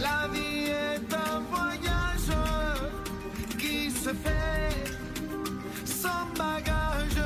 La vie est un voyage qui se fait sans bagage.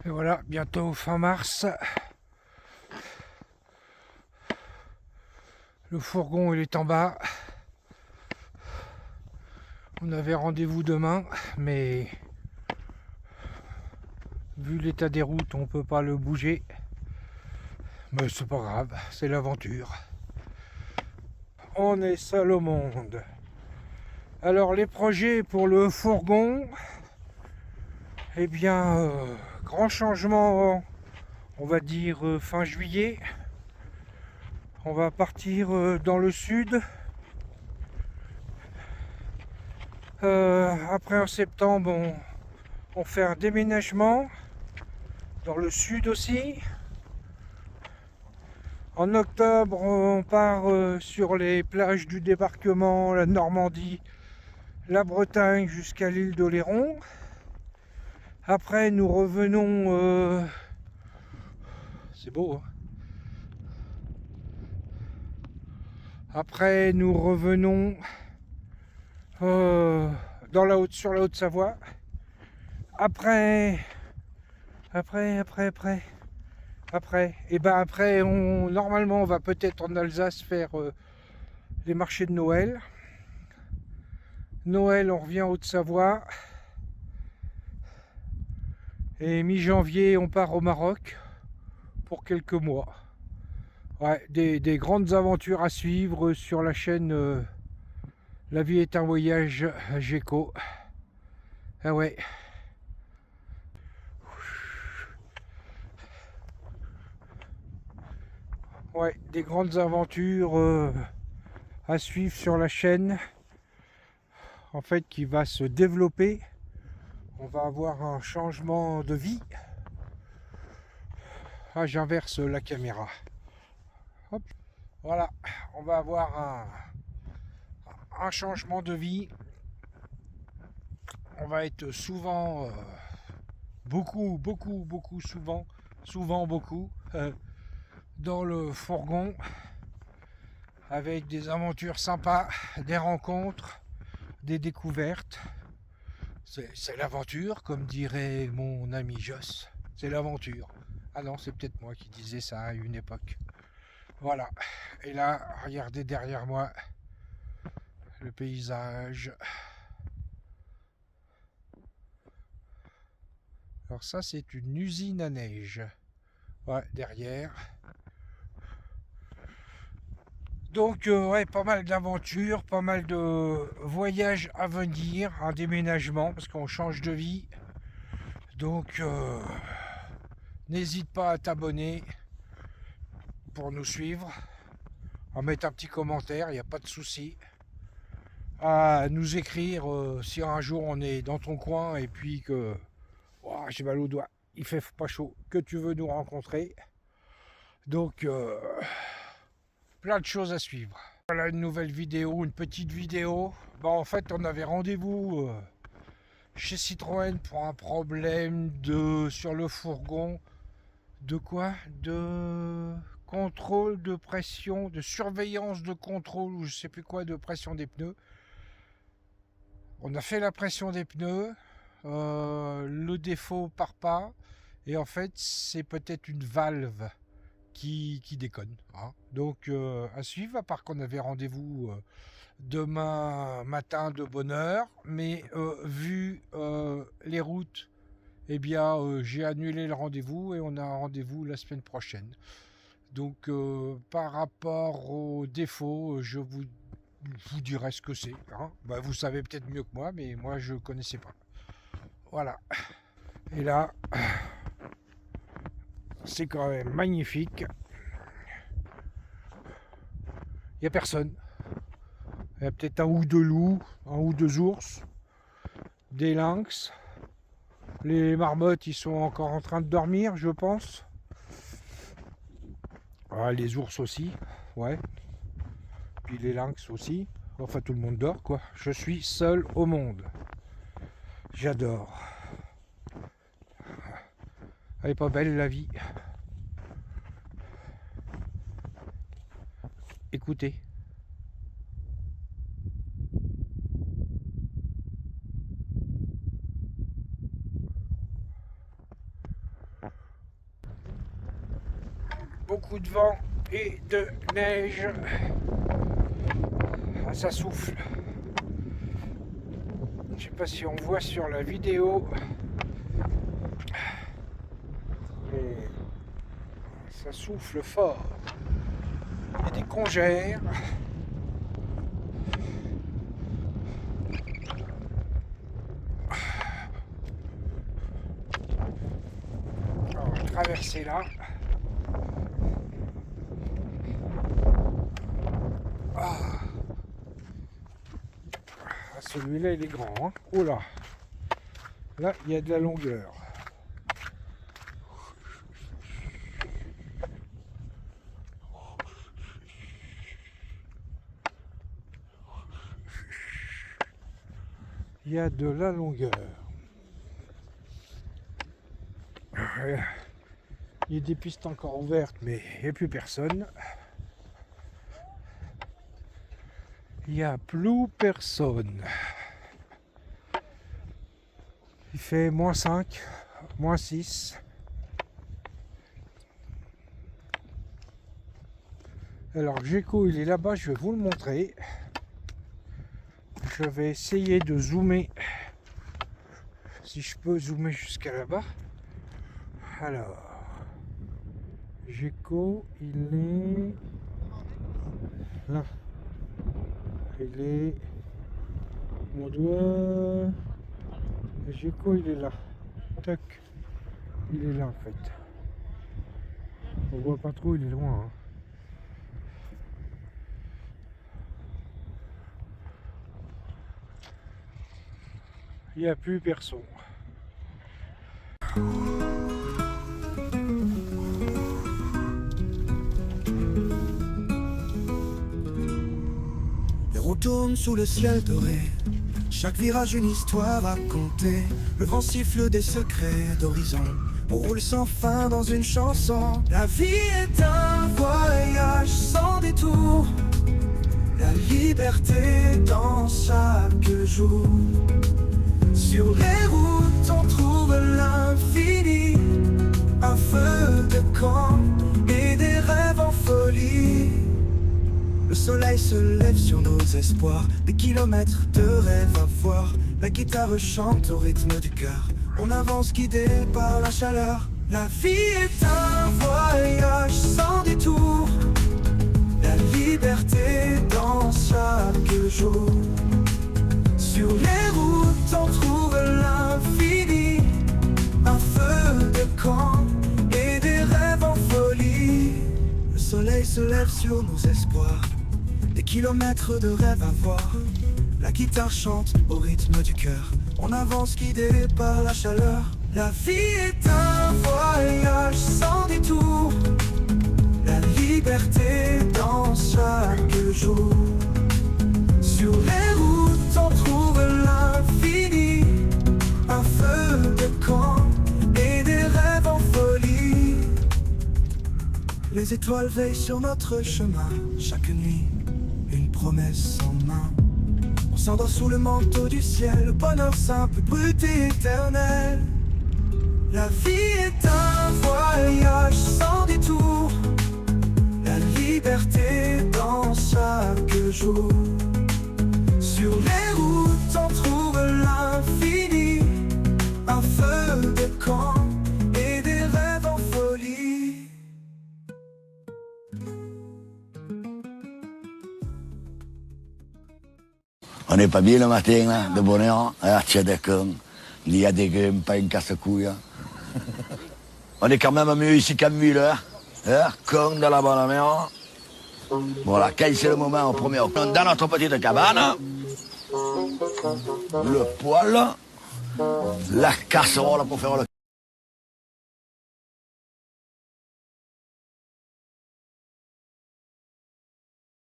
Et voilà, bientôt fin mars. Le fourgon il est en bas. On avait rendez-vous demain, mais vu l'état des routes, on peut pas le bouger. Mais c'est pas grave, c'est l'aventure. On est seul au monde. Alors les projets pour le fourgon, eh bien, grand changement, on va dire fin juillet. On va partir dans le sud. Après en septembre, on fait un déménagement dans le sud aussi. En octobre, on part sur les plages du débarquement, la Normandie, la Bretagne jusqu'à l'île d'Oléron. Après, nous revenons. C'est beau, hein. Après, nous revenons sur la Haute-Savoie. Après, et ben après, normalement, on va peut-être en Alsace faire les marchés de Noël. Noël, on revient en Haute-Savoie. Et mi-janvier, on part au Maroc pour quelques mois. Ouais, des grandes aventures à suivre sur la chaîne La vie est un voyage Géco. Ah ouais. Ouais, des grandes aventures à suivre sur la chaîne. En fait, qui va se développer on va avoir un changement de vie. Ah, j'inverse la caméra. Hop. Voilà, on va avoir un changement de vie. On va être souvent, beaucoup, souvent beaucoup, dans le fourgon, avec des aventures sympas, des rencontres, des découvertes. C'est l'aventure, comme dirait mon ami Joss. C'est l'aventure. Ah non, c'est peut-être moi qui disais ça à une époque. Voilà. Et là, regardez derrière moi le paysage. Alors ça, c'est une usine à neige. Ouais, derrière. Donc, ouais, pas mal d'aventures, pas mal de voyages à venir, un déménagement, parce qu'on change de vie. Donc, n'hésite pas à t'abonner pour nous suivre, à mettre un petit commentaire, il n'y a pas de souci. À nous écrire si un jour on est dans ton coin et puis que oh, j'ai mal au doigt, il fait pas chaud, que tu veux nous rencontrer. Donc, plein de choses à suivre. Voilà une nouvelle vidéo, une petite vidéo. Bon, en fait, on avait rendez-vous chez Citroën pour un problème sur le fourgon. De quoi? De contrôle de pression, de surveillance de contrôle, ou je sais plus quoi, de pression des pneus. On a fait la pression des pneus. Le défaut part pas. Et en fait, c'est peut-être une valve qui déconne. Hein. Donc à suivre, à part qu'on avait rendez-vous demain matin de bonne heure, mais vu les routes, eh bien j'ai annulé le rendez-vous et on a un rendez-vous la semaine prochaine. Donc par rapport aux défauts, je vous dirai ce que c'est. Hein. Bah, vous savez peut-être mieux que moi, mais moi je connaissais pas. Voilà. Et là, c'est quand même magnifique. Il n'y a personne. Il y a peut-être un ou deux loups, un ou deux ours, des lynx. Les marmottes, ils sont encore en train de dormir, je pense. Ah, les ours aussi, ouais. Puis les lynx aussi. Enfin, tout le monde dort, quoi. Je suis seul au monde. J'adore. Elle est pas belle, la vie. Écoutez. Beaucoup de vent et de neige. Ah, ça souffle. Je sais pas si on voit sur la vidéo. Mais ça souffle fort. Il y a des congères. Alors, on va traverser là. Ah, celui-là il est grand. Hein. Oh là. Là il y a de la longueur. Il y a de la longueur. Il y a des pistes encore ouvertes, mais il n'y a plus personne. Il n'y a plus personne. Il fait -5, -6. Alors Géco, il est là-bas, je vais vous le montrer. Je vais essayer de zoomer. Si je peux zoomer jusqu'à là-bas. Alors, Géco, il est là. Il est... Mon doigt... Géco, il est là. Tac. Il est là en fait. On voit pas trop, il est loin. Hein. Il n'y a plus personne. tourne sous le ciel doré. Chaque virage une histoire à raconter. Le vent siffle des secrets d'horizon. On roule sans fin dans une chanson. La vie est un voyage sans détour. La liberté dans chaque jour. Sur les routes on trouve l'infini. Un feu de camp et des rêves en folie. Le soleil se lève sur nos espoirs. Des kilomètres de rêves à voir. La guitare chante au rythme du cœur. On avance guidé par la chaleur. La vie est un voyage sans détour. La liberté dans chaque jour. Sur les routes on trouve l'infini. Un feu de camp et des rêves en folie. Le soleil se lève sur nos espoirs. Des kilomètres de rêves à voir. La guitare chante au rythme du cœur. On avance guidé par la chaleur. La vie est un voyage sans détour. La liberté dans chaque jour. Sur les routes on trouve l'infini. Un feu de camp et des rêves en folie. Les étoiles veillent sur notre chemin. Chaque nuit, une promesse en main. On s'endort sous le manteau du ciel. Bonheur simple, brut et éternel. La vie est un voyage sans détour. La liberté dans chaque jour. Sur les routes on trouve l'infini. Un feu de camp et des rêves en folie. On n'est pas bien le matin, là, de bonheur, à Tchadakon. Il y a des grumes, pas une casse-couille. On est quand même mieux ici qu'à Müller, con de la bonne mer. Voilà, quand c'est le moment, on promet dans notre petite cabane, le poêle, la casserole pour faire le